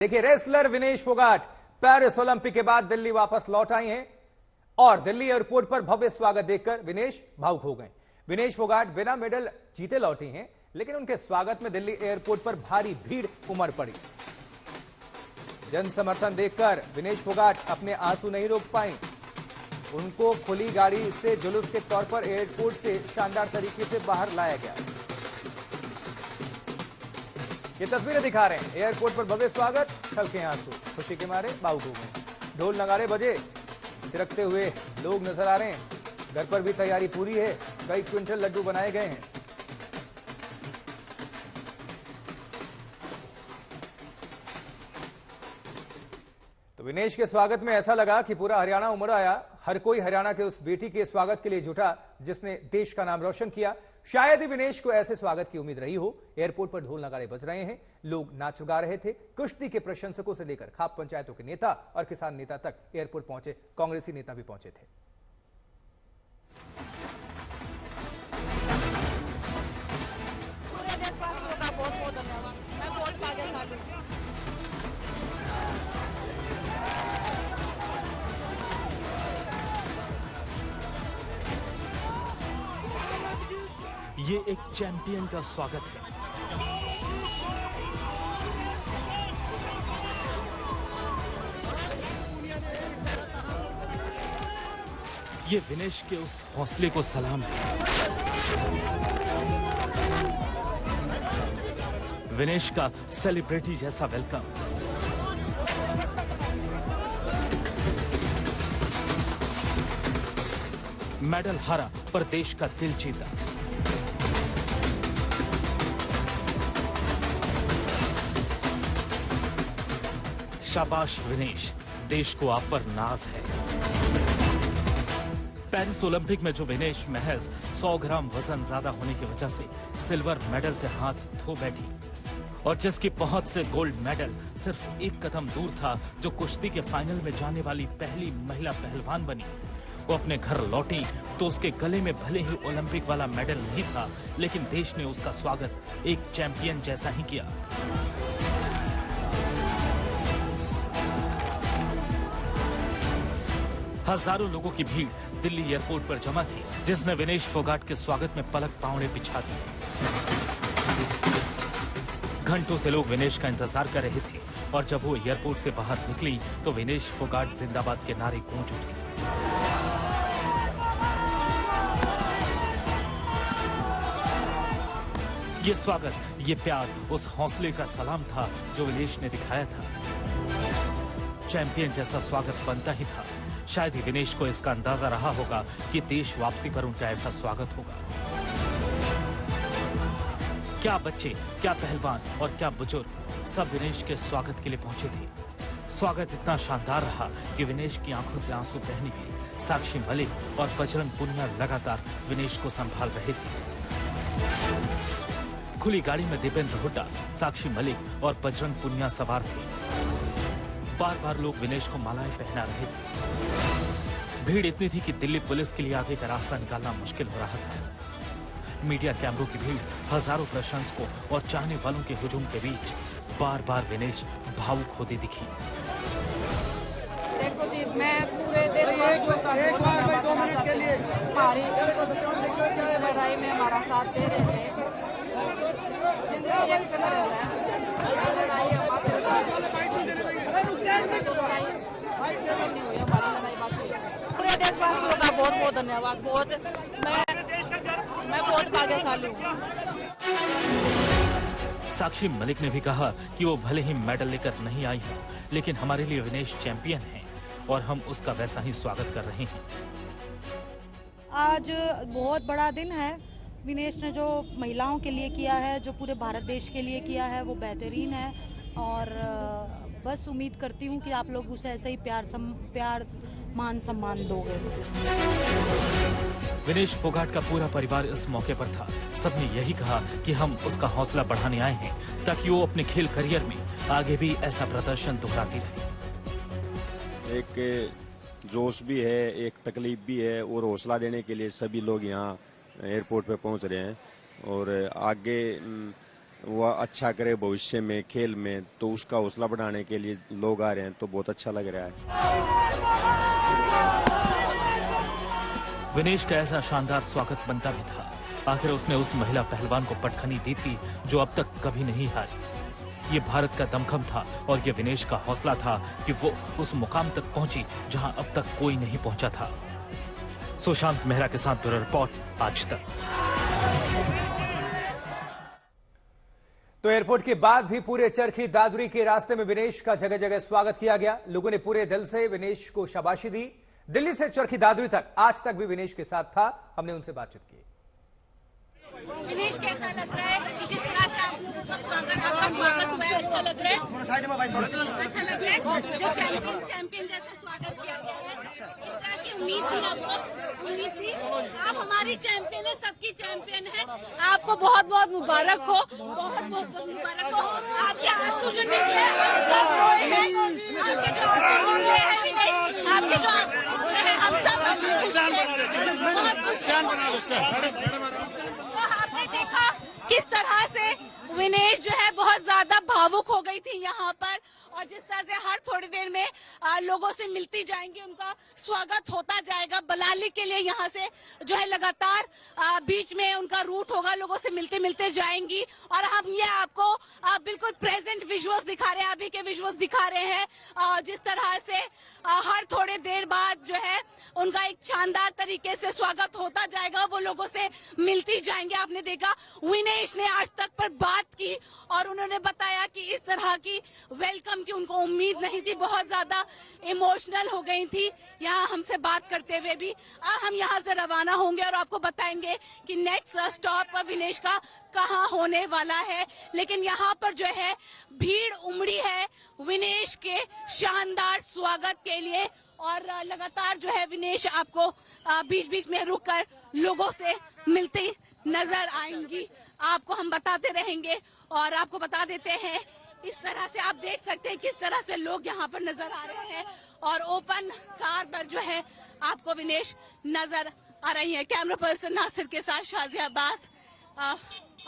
देखिए, wrestler Vinesh Phogat Paris Olympic के बाद दिल्ली वापस लौट आई हैं और दिल्ली एयरपोर्ट पर भव्य स्वागत देखकर विनेश भावुक हो गए। विनेश फोगाट बिना मेडल जीते लौटी हैं, लेकिन उनके स्वागत में दिल्ली एयरपोर्ट पर भारी भीड़ उमड़ पड़ी। जन समर्थन देखकर विनेश फोगाट अपने आंसू नहीं रोक पाई। उनको खुली गाड़ी से जुलूस के तौर पर एयरपोर्ट से शानदार तरीके से बाहर लाया गया। ये तस्वीरें दिखा रहे हैं, एयरपोर्ट पर भव्य स्वागत, छलके आंसू, खुशी के मारे भावुक हो गए। ढोल नगाड़े बजे, थिरकते हुए लोग नजर आ रहे हैं। घर पर भी तैयारी पूरी है, कई क्विंटल लड्डू बनाए गए हैं। तो विनेश के स्वागत में ऐसा लगा कि पूरा हरियाणा उमड़ आया। हर कोई हरियाणा के उस बेटी के स्वागत के लिए जुटा जिसने देश का नाम रोशन किया। शायद ही विनेश को ऐसे स्वागत की उम्मीद रही हो। एयरपोर्ट पर ढोल नगाड़े बज रहे हैं, लोग नाच गा रहे थे। कुश्ती के प्रशंसकों से लेकर खाप पंचायतों के नेता और किसान नेता तक एयरपोर्ट पहुंचे। कांग्रेसी नेता भी पहुंचे थे। पूरे देशवासियों का बहुत बहुत धन्यवाद। मैं बहुत भाग्यशाली हूं। ये एक चैंपियन का स्वागत है। ये विनेश के उस हौसले को सलाम है। विनेश का सेलिब्रिटी जैसा वेलकम। मेडल हारा पर देश का दिल जीता। शाबाश विनेश, देश को आप पर नाज है। पेरिस ओलंपिक में जो विनेश महज 100 ग्राम वजन ज्यादा होने की वजह से सिल्वर मेडल से हाथ धो बैठी और जिसकी पहुंच से गोल्ड मेडल सिर्फ एक कदम दूर था, जो कुश्ती के फाइनल में जाने वाली पहली महिला पहलवान बनी, वो अपने घर लौटी तो उसके गले में भले ही ओलंपिक वाला मेडल नहीं था, लेकिन देश ने उसका स्वागत एक चैंपियन जैसा ही किया। हजारों लोगों की भीड़ दिल्ली एयरपोर्ट पर जमा थी, जिसने विनेश फोगाट के स्वागत में पलक पावड़े बिछा दिए। घंटों से लोग विनेश का इंतजार कर रहे थे और जब वो एयरपोर्ट से बाहर निकली तो विनेश फोगाट जिंदाबाद के नारे गूंज उठे। ये स्वागत, ये प्यार उस हौसले का सलाम था जो विनेश ने दिखाया था। चैंपियन जैसा स्वागत बनता ही था। शायद ही विनेश को इसका अंदाजा रहा होगा कि देश वापसी पर उनका ऐसा स्वागत होगा। क्या बच्चे, क्या पहलवान और क्या बुजुर्ग, सब विनेश के स्वागत के लिए पहुंचे थे। स्वागत इतना शानदार रहा कि विनेश की आंखों से आंसू बह निकले। साक्षी मलिक और बजरंग पुनिया लगातार विनेश को संभाल रहे थे। खुली गाड़ी में दीपेंद्र हुड्डा, साक्षी मलिक और बजरंग पुनिया सवार थे। बार बार लोग विनेश को मालाएं पहना रहे थे। भीड़ इतनी थी कि दिल्ली पुलिस के लिए आगे का रास्ता निकालना मुश्किल हो रहा था। मीडिया कैमरों की भीड़ हजारों प्रशंसकों और चाहने वालों के हुजूम के बीच बार बार विनेश भावुक होती दिखी। देखो जी, मैं पूरे देशवासियों का बहुत धन्यवाद करना चाहती हूं। हमारी लड़ाई में हमारा साथ दे रहे थे। जिंदगी एक संघर्ष है, लड़ाई हमारी पूरे देशवासियों का बहुत बहुत धन्यवाद। मैं बहुत भाग्यशाली हूँ। साक्षी मलिक ने भी कहा कि वो भले ही मेडल लेकर नहीं आई हो, लेकिन हमारे लिए विनेश चैंपियन है और हम उसका वैसा ही स्वागत कर रहे हैं। आज बहुत बड़ा दिन है। विनेश ने जो महिलाओं के लिए किया है, जो पूरे भारत देश के लिए किया है, वो बेहतरीन है और बस उम्मीद करती हूँ कि आप लोग उसे ऐसे ही प्यार मान सम्मान दोगे। विनेश फोगाट का पूरा परिवार इस मौके पर था। सबने यही कहा कि हम उसका हौसला बढ़ाने आए हैं ताकि वो अपने खेल करियर में आगे भी ऐसा प्रदर्शन दोहराती रहे। एक जोश भी है, एक तकलीफ भी है और हौसला देने के लिए सभी लोग यहाँ एयरपोर्ट पे पहुंच रहे हैं और आगे वह अच्छा करे भविष्य में खेल में, तो उसका हौसला बढ़ाने के लिए लोग आ रहे हैं, तो बहुत अच्छा लग रहा है। विनेश का ऐसा शानदार स्वागत बनता भी था। आखिर उसने उस महिला पहलवान को पटखनी दी थी जो अब तक कभी नहीं हारी। ये भारत का दमखम था और ये विनेश का हौसला था कि वो उस मुकाम तक पहुंची जहां अब तक कोई नहीं पहुंचा था। सुशांत मेहरा के साथ ब्यूरो रिपोर्ट, आज तक। तो एयरपोर्ट के बाद भी पूरे चरखी दादरी के रास्ते में विनेश का जगह जगह स्वागत किया गया। लोगों ने पूरे दिल से विनेश को शाबाशी दी। दिल्ली से चरखी दादरी तक आज तक भी विनेश के साथ था। हमने उनसे बातचीत की। विनेश, कैसा लग रहा है? जिस तरह से आपका स्वागत हुआ है, अच्छा लग रहा है? अच्छा लग रहा है। जो चैंपियन जैसा स्वागत किया गया है, इस तरह की उम्मीद थी आपको? उम्मीद थी। आप हमारी चैंपियन है, सबकी चैंपियन है। आपको बहुत बहुत मुबारक हो, बहुत बहुत मुबारक हो। आपके आंसू जो निकले सब रोए हैं, आपके जो आंसू निकले हैं विनेश, आपके जो आंसू हैं, हम सब बहुत खुश हैं। आपने देखा किस तरह से विनेश जो है बहुत ज्यादा भावुक हो गई थी यहाँ पर, और जिस तरह से हर थोड़ी देर में लोगों से मिलती जाएंगी, उनका स्वागत होता जाएगा। बलाली के लिए यहाँ से जो है लगातार बीच में उनका रूट होगा, लोगों से मिलते मिलते जाएंगी। और हम ये आपको बिल्कुल प्रेजेंट विजुअल्स दिखा रहे हैं, अभी के विजुअल्स दिखा रहे हैं। जिस तरह से हर थोड़े देर बाद जो है उनका एक शानदार तरीके से स्वागत होता जाएगा, वो लोगों से मिलती जाएंगे। आपने देखा विनेश ने आज तक पर बात की और उन्होंने बताया कि इस तरह की वेलकम की उनको उम्मीद नहीं थी, बहुत ज्यादा इमोशनल हो गई थी यहाँ हमसे बात करते हुए भी। अब हम यहाँ से रवाना होंगे और आपको बताएंगे कि नेक्स्ट स्टॉप विनेश का कहाँ होने वाला है। लेकिन यहाँ पर जो है भीड़ उमड़ी है विनेश के शानदार स्वागत के लिए, और लगातार जो है विनेश आपको बीच बीच में रुककर लोगों से मिलते नजर आएंगी। आपको हम बताते रहेंगे और आपको बता देते हैं, इस तरह से आप देख सकते हैं किस तरह से लोग यहाँ पर नजर आ रहे हैं, और ओपन कार पर जो है आपको विनेश नजर आ रही है। कैमरा पर्सन नासिर के साथ शाजिया अब्बास,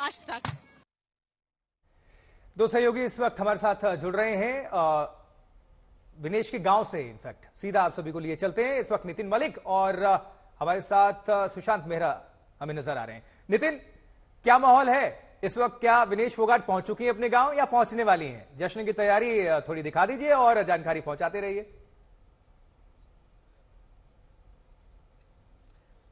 आज तक। दो सहयोगी इस वक्त हमारे साथ जुड़ रहे हैं विनेश के गांव से। इनफैक्ट सीधा आप सभी को लिए चलते हैं। इस वक्त नितिन मलिक और हमारे साथ सुशांत मेहरा हमें नजर आ रहे हैं। नितिन, क्या माहौल है इस वक्त? क्या विनेश फोगाट पहुंच चुकी है अपने गांव या पहुंचने वाली हैं? जश्न की तैयारी थोड़ी दिखा दीजिए और जानकारी पहुंचाते रहिए।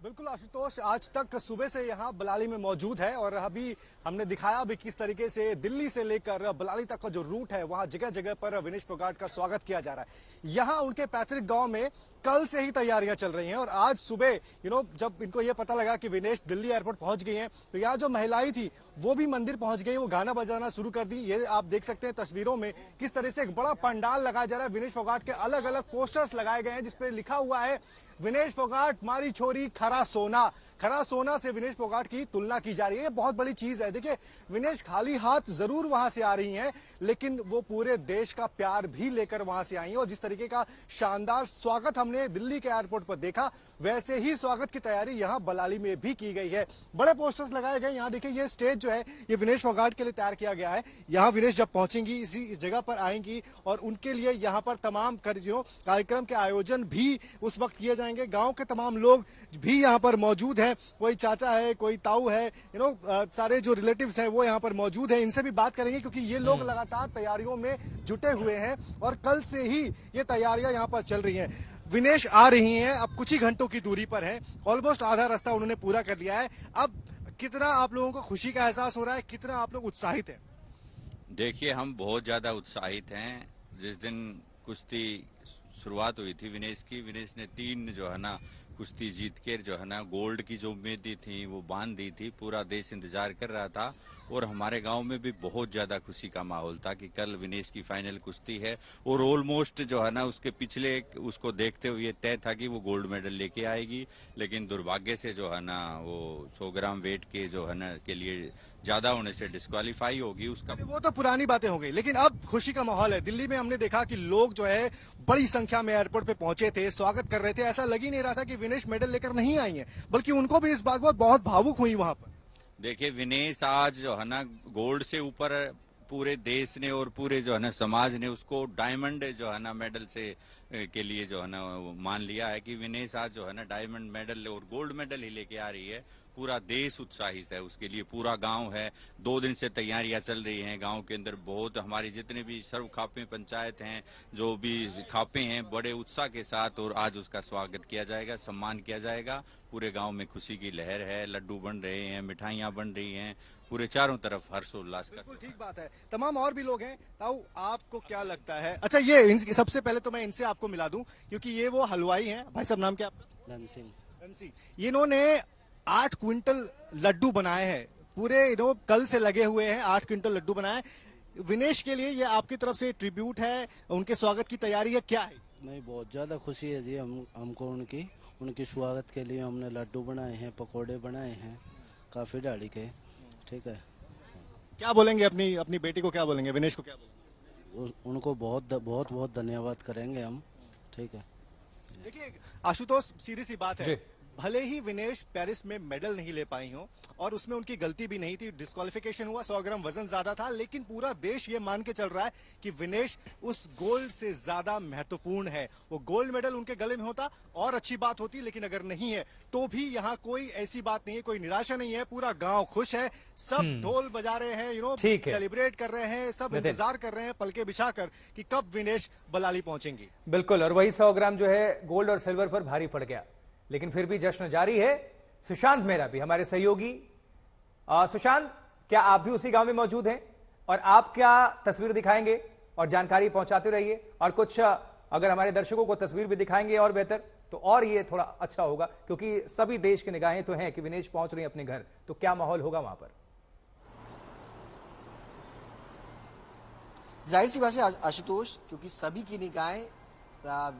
बिल्कुल आशुतोष, आज तक सुबह से यहाँ बलाली में मौजूद है और अभी हमने दिखाया भी किस तरीके से दिल्ली से लेकर बलाली तक का जो रूट है वहाँ जगह जगह पर विनेश फोगाट का स्वागत किया जा रहा है। यहाँ उनके पैतृक गांव में कल से ही तैयारियां चल रही हैं और आज सुबह जब इनको ये पता लगा कि विनेश दिल्ली एयरपोर्ट पहुंच गई हैं, तो यहाँ जो महिलाएं थी वो भी मंदिर पहुंच गई, वो गाना बजाना शुरू कर दी। ये आप देख सकते हैं तस्वीरों में किस तरह से एक बड़ा पंडाल लगाया जा रहा है। विनेश फोगाट के अलग अलग पोस्टर्स लगाए गए हैं जिसपे लिखा हुआ है विनेश फोगाट मारी छोरी खरा सोना। खरा सोना से विनेश फोगाट की तुलना की जा रही है। ये बहुत बड़ी चीज है। देखिए, विनेश खाली हाथ जरूर वहां से आ रही हैं, लेकिन वो पूरे देश का प्यार भी लेकर वहां से आई हैं। और जिस तरीके का शानदार स्वागत हमने दिल्ली के एयरपोर्ट पर देखा, वैसे ही स्वागत की तैयारी यहाँ बलाली में भी की गई है। बड़े पोस्टर्स लगाए गए। यहाँ देखिए, ये स्टेज जो है ये विनेश फोगाट के लिए तैयार किया गया है। यहाँ विनेश जब पहुंचेंगी इस जगह पर आएंगी और उनके लिए यहाँ पर तमाम कार्यक्रम के आयोजन भी उस वक्त किए जाएंगे। गाँव के तमाम लोग भी यहाँ पर मौजूद है, कोई चाचा है, कोई ताऊ है, सारे जो रिलेटिव्स हैं वो यहाँ पर मौजूद है। इनसे भी बात करेंगे क्योंकि ये लोग लगातार तैयारियों में जुटे हुए हैं और कल से ही ये तैयारियां यहाँ पर चल रही हैं। विनेश आ रही हैं, अब कुछ ही घंटों की दूरी पर है, ऑलमोस्ट आधा रास्ता उन्होंने पूरा कर लिया है। अब कितना आप लोगों को खुशी का एहसास हो रहा है, कितना आप लोग उत्साहित हैं? देखिए, हम बहुत ज्यादा उत्साहित हैं। जिस दिन कुश्ती शुरुआत हुई थी विनेश की, विनेश ने 3 जो है ना कुश्ती जीत के जो है ना गोल्ड की जो उम्मीदें थी वो बांध दी थी। पूरा देश इंतजार कर रहा था और हमारे गांव में भी बहुत ज्यादा खुशी का माहौल था कि कल विनेश की फाइनल कुश्ती है और ऑलमोस्ट जो है ना उसके पिछले उसको देखते हुए तय था कि वो गोल्ड मेडल लेके आएगी। लेकिन दुर्भाग्य से जो है ना वो 100 ग्राम वेट के जो है ना के लिए ज्यादा होने से डिस्क्वालीफाई होगी उसका। वो तो पुरानी बातें हो गई, लेकिन अब खुशी का माहौल है। दिल्ली में हमने देखा कि लोग जो है बड़ी संख्या में एयरपोर्ट पे पहुंचे थे, स्वागत कर रहे थे। ऐसा लग ही नहीं रहा था कि विनेश मेडल लेकर नहीं आई है, बल्कि उनको भी इस बात पर बहुत भावुक हुई वहां पर। देखिए विनेश आज जो है ना गोल्ड से ऊपर पूरे देश ने और पूरे जो है ना समाज ने उसको डायमंड जो है ना मेडल से के लिए जो है ना मान लिया है कि विनेश आज जो है ना डायमंड मेडल और गोल्ड मेडल ही लेके आ रही है। पूरा देश उत्साहित है उसके लिए, पूरा गांव है। 2 दिन से तैयारियां चल रही हैं गांव के अंदर। बहुत हमारी जितने भी सर्व खापे पंचायत हैं, जो भी खापे हैं, बड़े उत्साह के साथ और आज उसका स्वागत किया जाएगा, सम्मान किया जाएगा। पूरे गांव में खुशी की लहर है, लड्डू बन रहे हैं, मिठाइयां बन रही हैं, पूरे चारों तरफ हर्षोल्लास का। बिल्कुल ठीक बात है। तमाम और भी लोग हैं। ताऊ आपको क्या लगता है? अच्छा ये सबसे पहले तो मैं इनसे आपको मिला दूं क्योंकि ये वो हलवाई हैं। भाई साहब नाम क्या आपका? धन सिंह। धन सिंह। इन्होंने 8 क्विंटल लड्डू बनाए हैं। पूरे कल से लगे हुए हैं, 8 क्विंटल लड्डू बनाए। विनेश के लिए ये आपकी तरफ से ट्रिब्यूट है, उनके स्वागत की तैयारी है, क्या है? नहीं, बहुत ज्यादा खुशी है जी हमको उनकी स्वागत के लिए हमने लड्डू बनाए हैं, पकोड़े बनाए हैं, काफी डाली के। ठीक है, क्या बोलेंगे अपनी बेटी को, क्या बोलेंगे विनेश को, क्या बोलेंगे? उनको बहुत बहुत धन्यवाद करेंगे हम। ठीक है। देखिए आशुतोष, सीधी सी बात है, भले ही विनेश पेरिस में मेडल नहीं ले पाई हो और उसमें उनकी गलती भी नहीं थी, डिस्क्वालिफिकेशन हुआ, 100 ग्राम वजन ज्यादा था, लेकिन पूरा देश ये मान के चल रहा है कि विनेश उस गोल्ड से ज्यादा महत्वपूर्ण है। वो गोल्ड मेडल उनके गले में होता और अच्छी बात होती, लेकिन अगर नहीं है तो भी यहाँ कोई ऐसी बात नहीं है, कोई निराशा नहीं है। पूरा गांव खुश है, सब ढोल बजा रहे हैं, सेलिब्रेट कर रहे हैं, सब इंतजार कर रहे हैं पलके बिछाकर कि कब विनेश बलाली पहुंचेंगी। बिल्कुल, और वही 100 ग्राम जो है गोल्ड और सिल्वर पर भारी पड़ गया, लेकिन फिर भी जश्न जारी है। सुशांत मेहरा भी हमारे सहयोगी। सुशांत, क्या आप भी उसी गांव में मौजूद हैं और आप क्या तस्वीर दिखाएंगे और जानकारी पहुंचाते रहिए, और कुछ अगर हमारे दर्शकों को तस्वीर भी दिखाएंगे और बेहतर तो और ये थोड़ा अच्छा होगा, क्योंकि सभी देश की निगाहें तो हैं कि विनेश पहुंच रही हैं अपने घर, तो क्या माहौल होगा वहां पर? जाहिर सी बात है आशुतोष, क्योंकि सभी की निगाहें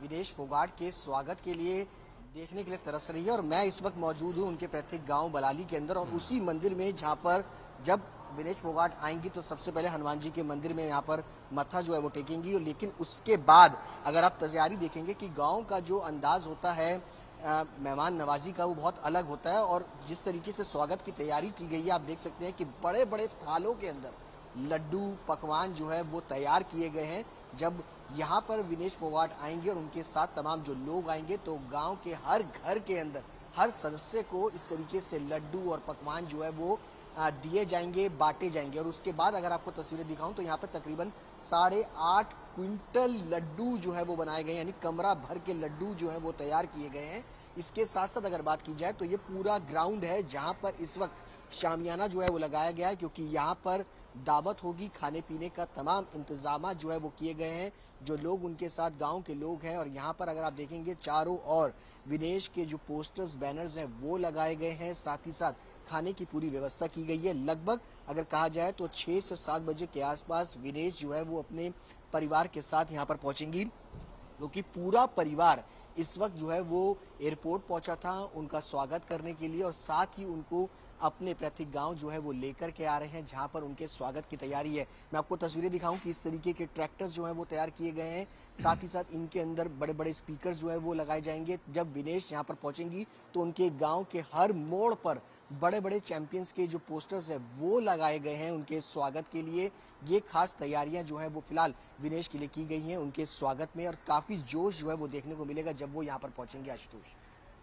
विनेश फोगाट के स्वागत के लिए देखने के लिए तरस रही है। और मैं इस वक्त मौजूद हूं उनके पैतृक गांव बलाली के अंदर, और उसी मंदिर में जहां पर जब विनेश फोगाट आएंगी तो सबसे पहले हनुमान जी के मंदिर में यहाँ पर मत्था जो है वो टेकेंगी। लेकिन उसके बाद अगर आप तैयारी देखेंगे कि गांव का जो अंदाज होता है मेहमान नवाजी का, वो बहुत अलग होता है। और जिस तरीके से स्वागत की तैयारी की गई है, आप देख सकते हैं कि बड़े बड़े थालों के अंदर लड्डू पकवान जो है वो तैयार किए गए हैं। जब यहाँ पर विनेश फोगाट आएंगे और उनके साथ तमाम जो लोग आएंगे तो गांव के हर घर के अंदर हर सदस्य को इस तरीके से लड्डू और पकवान जो है वो दिए जाएंगे, बांटे जाएंगे। और उसके बाद अगर आपको तस्वीरें दिखाऊं तो यहाँ पर तकरीबन 8.5 क्विंटल लड्डू जो है वो बनाए गए, यानी कमरा भर के लड्डू जो है वो तैयार किए गए हैं। इसके साथ साथ अगर बात की जाए तो ये पूरा ग्राउंड है जहां पर इस वक्त शामियाना जो है वो लगाया गया है, क्योंकि यहाँ पर दावत होगी, खाने पीने का तमाम इंतजाम जो है वो किए गए हैं। जो लोग उनके साथ गांव के लोग हैं, और यहाँ पर अगर आप देखेंगे चारों ओर विनेश के जो पोस्टर्स बैनर्स हैं वो लगाए गए हैं, साथ ही साथ खाने की पूरी व्यवस्था की गई है। लगभग अगर कहा जाए तो 6 से 7 बजे के आसपास विनेश जो है वो अपने परिवार के साथ यहाँ पर पहुंचेंगी, क्योंकि पूरा परिवार इस वक्त जो है वो एयरपोर्ट पहुंचा था उनका स्वागत करने के लिए, और साथ ही उनको अपने पैतृक गांव जो है वो लेकर के आ रहे हैं जहां पर उनके स्वागत की तैयारी है। मैं आपको तस्वीरें दिखाऊं कि इस तरीके के ट्रैक्टर्स जो है वो तैयार किए गए हैं, साथ ही साथ इनके अंदर बड़े बड़े स्पीकर जो है वो लगाए जाएंगे। जब विनेश यहाँ पर पहुंचेंगी तो उनके गांव के हर मोड़ पर बड़े बड़े चैंपियंस के जो पोस्टर्स है वो लगाए गए हैं उनके स्वागत के लिए। ये खास तैयारियां जो है वो फिलहाल विनेश के लिए की गई हैं उनके स्वागत में, और काफी जोश जो है वो देखने को मिलेगा जब वो यहाँ पर पहुंचेंगे। आशुतोष,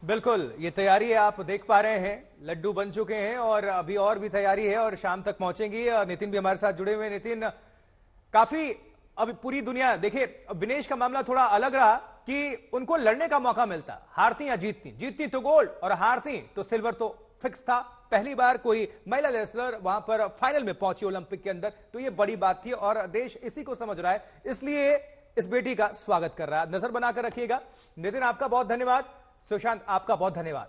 बिल्कुल, ये तैयारी आप देख पा रहे हैं, लड्डू बन चुके हैं और अभी और भी तैयारी है और शाम तक पहुंचेंगी। और नितिन भी हमारे साथ जुड़े हुए। नितिन, काफी अब पूरी दुनिया देखिए, विनेश का मामला थोड़ा अलग रहा कि उनको लड़ने का मौका मिलता, हारती या जीतती तो गोल्ड और हारती तो सिल्वर तो फिक्स था। पहली बार कोई महिला रेसलर वहां पर फाइनल में पहुंची ओलंपिक के अंदर, तो ये बड़ी बात थी और देश इसी को समझ रहा है, इसलिए इस बेटी का स्वागत कर रहा है। नजर बनाकर रखिएगा। नितिन, आपका बहुत धन्यवाद। सुशांत, आपका बहुत धन्यवाद।